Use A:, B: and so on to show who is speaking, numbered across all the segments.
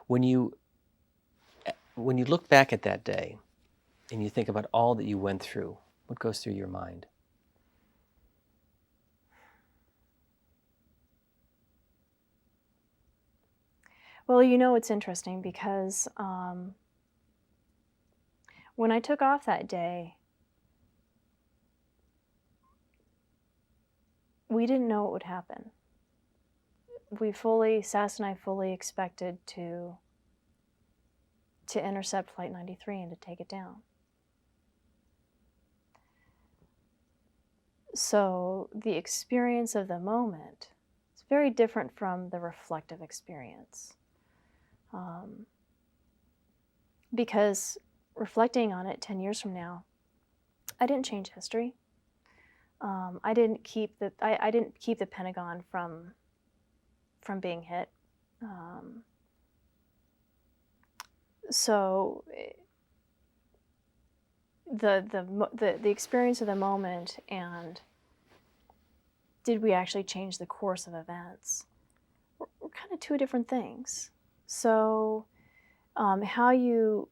A: When you look back at that day and you think about all that you went through, what goes through your mind?
B: Well, you know, it's interesting because when I took off that day, we didn't know what would happen. Sass and I fully expected to intercept Flight 93 and to take it down. So the experience of the moment is very different from the reflective experience. Because reflecting on it 10 years from now, I didn't change history. I didn't keep the Pentagon from being hit. So the experience of the moment and did we actually change the course of events were kind of two different things. So how you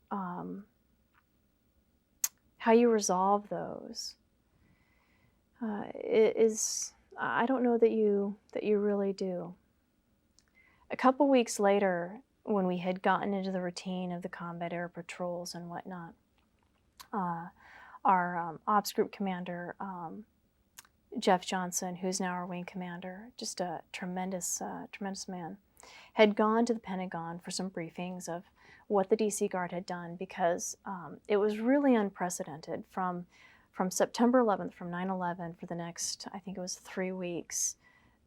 B: resolve those is, I don't know that you really do. A couple weeks later, when we had gotten into the routine of the combat air patrols and whatnot, our ops group commander, Jeff Johnson, who's now our wing commander, just a tremendous man, had gone to the Pentagon for some briefings of what the DC Guard had done, because it was really unprecedented. From September 11th, from 9/11, for the next, I think it was 3 weeks,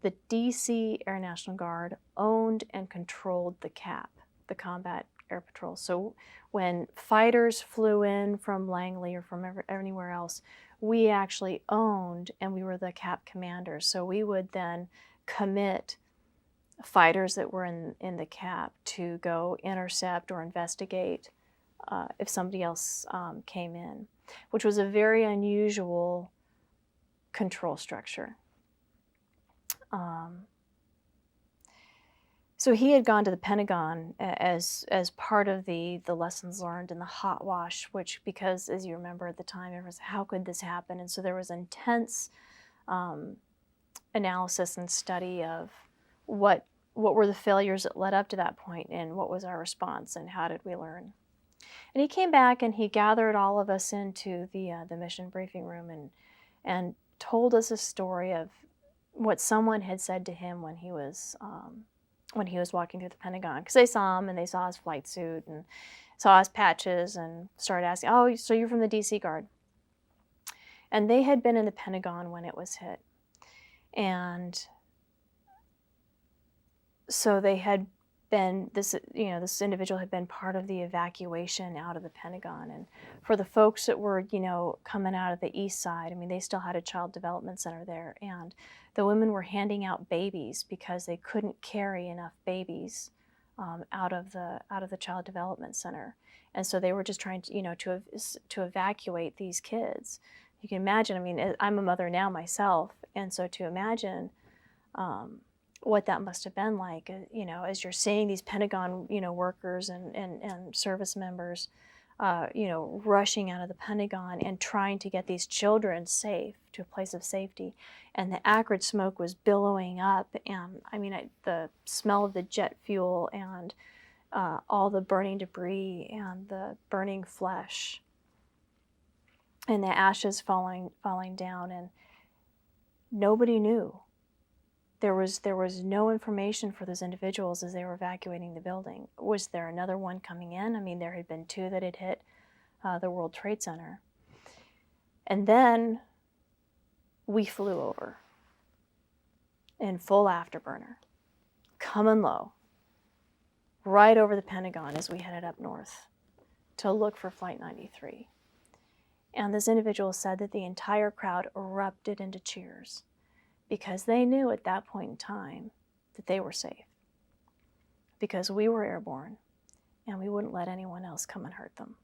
B: the DC Air National Guard owned and controlled the CAP, the Combat Air Patrol. So when fighters flew in from Langley or from anywhere else, we actually owned, and we were the CAP commanders. So we would then commit fighters that were in the CAP to go intercept or investigate if somebody else came in, which was a very unusual control structure. So he had gone to the Pentagon as part of the lessons learned in the hot wash, which, because as you remember at the time, it was, how could this happen? And so there was intense analysis and study of what were the failures that led up to that point, and what was our response, and how did we learn? And he came back and he gathered all of us into the mission briefing room and told us a story of what someone had said to him when he was walking through the Pentagon, because they saw him and they saw his flight suit and saw his patches and started asking, "Oh, so you're from the DC Guard?" And they had been in the Pentagon when it was hit, and so they had been, this individual had been part of the evacuation out of the Pentagon. And for the folks that were, coming out of the east side, I mean, they still had a child development center there, and the women were handing out babies because they couldn't carry enough babies out of the child development center. And so they were just trying to, to evacuate these kids. You can imagine, I mean, I'm a mother now myself, and so to imagine what that must have been like, as you're seeing these Pentagon, workers and service members, rushing out of the Pentagon and trying to get these children safe to a place of safety. And the acrid smoke was billowing up, and I mean, the smell of the jet fuel and all the burning debris and the burning flesh and the ashes falling down, and nobody knew. There was no information for those individuals as they were evacuating the building. Was there another one coming in? I mean, there had been 2 that had hit the World Trade Center. And then we flew over in full afterburner, coming low, right over the Pentagon as we headed up north to look for Flight 93. And this individual said that the entire crowd erupted into cheers, because they knew at that point in time that they were safe, because we were airborne and we wouldn't let anyone else come and hurt them.